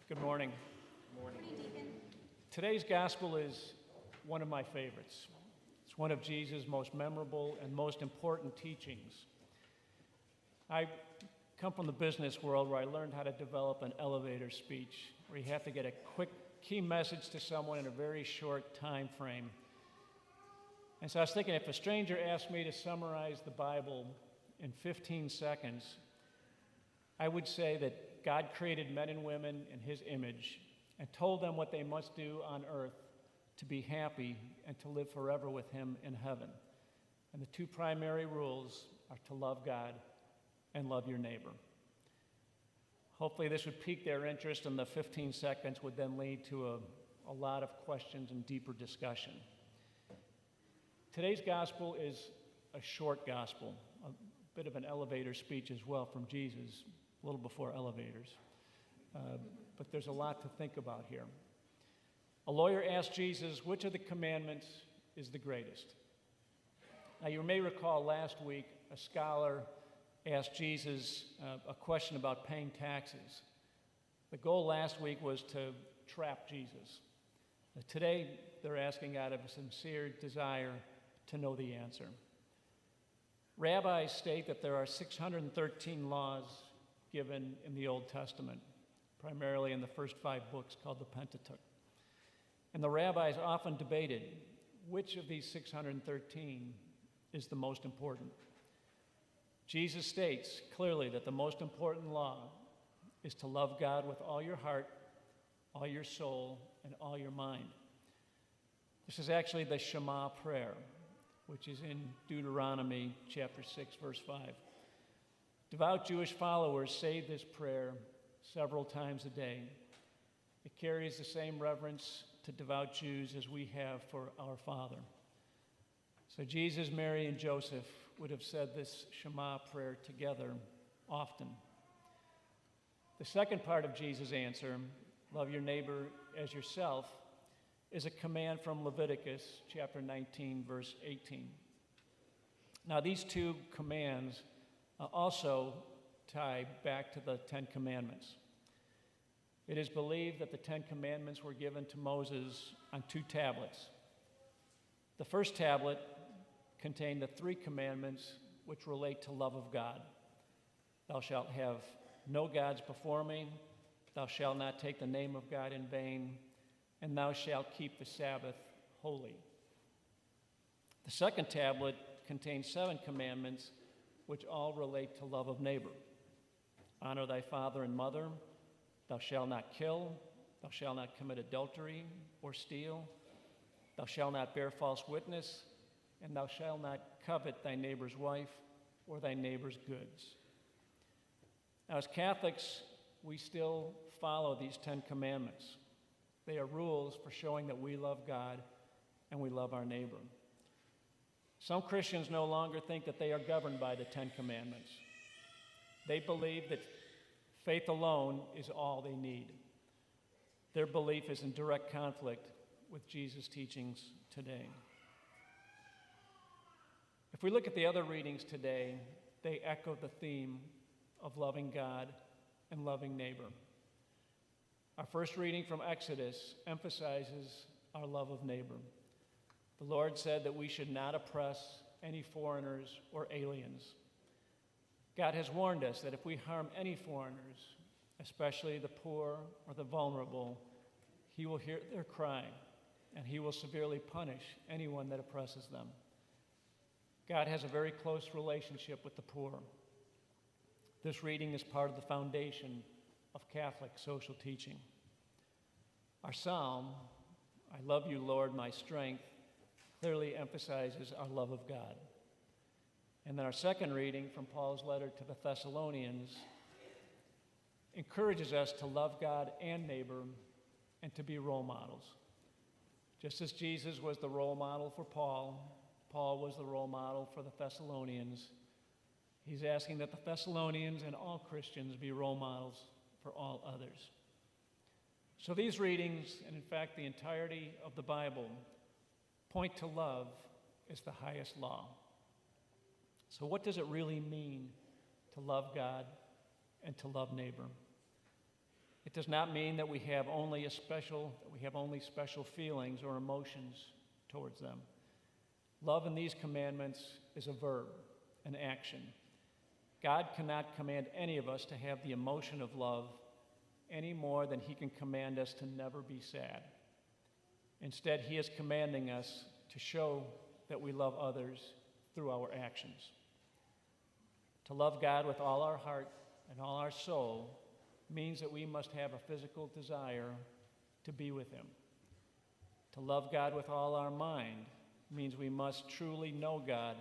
Good morning. Good morning, Deacon. Today's gospel is one of my favorites. It's one of Jesus' most memorable and most important teachings. I come from the business world where I learned how to develop an elevator speech, where you have to get a quick, key message to someone in a very short time frame. And so I was thinking, if a stranger asked me to summarize the Bible in 15 seconds, I would say that God created men and women in his image and told them what they must do on earth to be happy and to live forever with him in heaven. And the two primary rules are to love God and love your neighbor. Hopefully this would pique their interest, and the 15 seconds would then lead to a lot of questions and deeper discussion. Today's gospel is a short gospel, a bit of an elevator speech as well from Jesus, a little before elevators. But there's a lot to think about here. A lawyer asked Jesus, which of the commandments is the greatest? Now, you may recall last week a scholar asked Jesus a question about paying taxes. The goal last week was to trap Jesus. Today, they're asking out of a sincere desire to know the answer. Rabbis state that there are 613 laws given in the Old Testament, primarily in the first 5 books called the Pentateuch. And the rabbis often debated which of these 613 is the most important. Jesus states clearly that the most important law is to love God with all your heart, all your soul, and all your mind. This is actually the Shema prayer, which is in Deuteronomy chapter 6, verse 5. Devout Jewish followers say this prayer several times a day. It carries the same reverence to devout Jews as we have for our Father. So Jesus, Mary, and Joseph would have said this Shema prayer together often. The second part of Jesus' answer, love your neighbor as yourself, is a command from Leviticus chapter 19, verse 18. Now, these two commands also tie back to the Ten Commandments. It is believed that the Ten Commandments were given to Moses on 2 tablets. The first tablet contained the 3 commandments which relate to love of God. Thou shalt have no gods before me, thou shalt not take the name of God in vain, and thou shalt keep the Sabbath holy. The second tablet contains 7 commandments which all relate to love of neighbor. Honor thy father and mother, thou shalt not kill, thou shalt not commit adultery or steal, thou shalt not bear false witness, and thou shalt not covet thy neighbor's wife or thy neighbor's goods. Now, as Catholics, we still follow these 10 commandments. They are rules for showing that we love God and we love our neighbor. Some Christians no longer think that they are governed by the 10 commandments. They believe that faith alone is all they need. Their belief is in direct conflict with Jesus' teachings today. If we look at the other readings today, they echo the theme of loving God and loving neighbor. Our first reading from Exodus emphasizes our love of neighbor. The Lord said that we should not oppress any foreigners or aliens. God has warned us that if we harm any foreigners, especially the poor or the vulnerable, he will hear their cry, and he will severely punish anyone that oppresses them. God has a very close relationship with the poor. This reading is part of the foundation of Catholic social teaching. Our psalm, I love you, Lord, my strength, clearly emphasizes our love of God. And then our second reading from Paul's letter to the Thessalonians encourages us to love God and neighbor and to be role models. Just as Jesus was the role model for Paul, Paul was the role model for the Thessalonians. He's asking that the Thessalonians and all Christians be role models for all others. So these readings, and in fact the entirety of the Bible, point to love as the highest law. So what does it really mean to love God and to love neighbor? It does not mean that we have only special feelings or emotions towards them. Love in these commandments is a verb, an action. God cannot command any of us to have the emotion of love any more than he can command us to never be sad. Instead, he is commanding us to show that we love others through our actions. To love God with all our heart and all our soul means that we must have a physical desire to be with him. To love God with all our mind means we must truly know God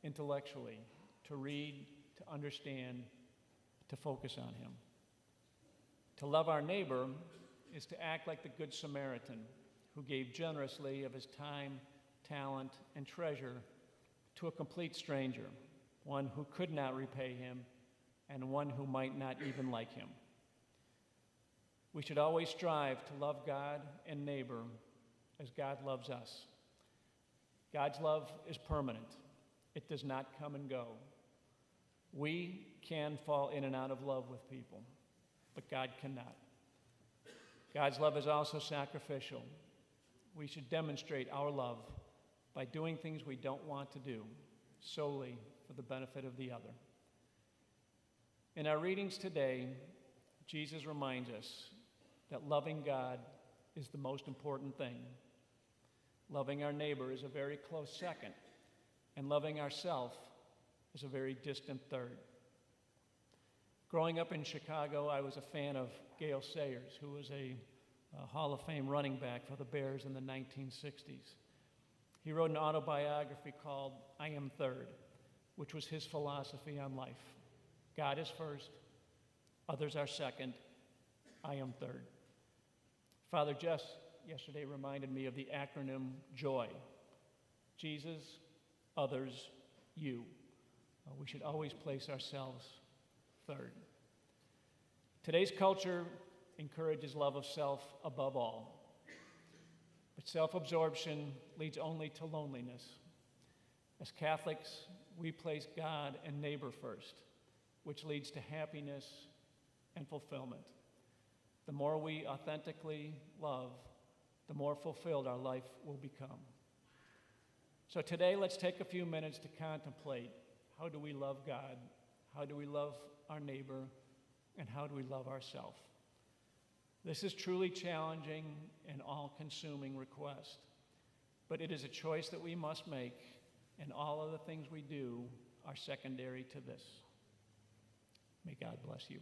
intellectually, to read, to understand, to focus on him. To love our neighbor is to act like the Good Samaritan who gave generously of his time, talent, and treasure to a complete stranger, one who could not repay him and one who might not even like him. We should always strive to love God and neighbor as God loves us. God's love is permanent. It does not come and go. We can fall in and out of love with people, but God cannot. God's love is also sacrificial. We should demonstrate our love by doing things we don't want to do, solely for the benefit of the other. In our readings today, Jesus reminds us that loving God is the most important thing. Loving our neighbor is a very close second, and loving ourselves is a very distant third. Growing up in Chicago, I was a fan of Gale Sayers, who was a Hall of Fame running back for the Bears in the 1960s. He wrote an autobiography called I Am Third, which was his philosophy on life. God is first, others are second, I am third. Father Jess yesterday reminded me of the acronym JOY. Jesus, others, you. We should always place ourselves third. Today's culture encourages love of self above all. But self-absorption leads only to loneliness. As Catholics, we place God and neighbor first, which leads to happiness and fulfillment. The more we authentically love, the more fulfilled our life will become. So today, let's take a few minutes to contemplate, how do we love God? How do we love our neighbor? And how do we love ourselves? This is truly challenging and all-consuming request, but it is a choice that we must make, and all of the things we do are secondary to this. May God bless you.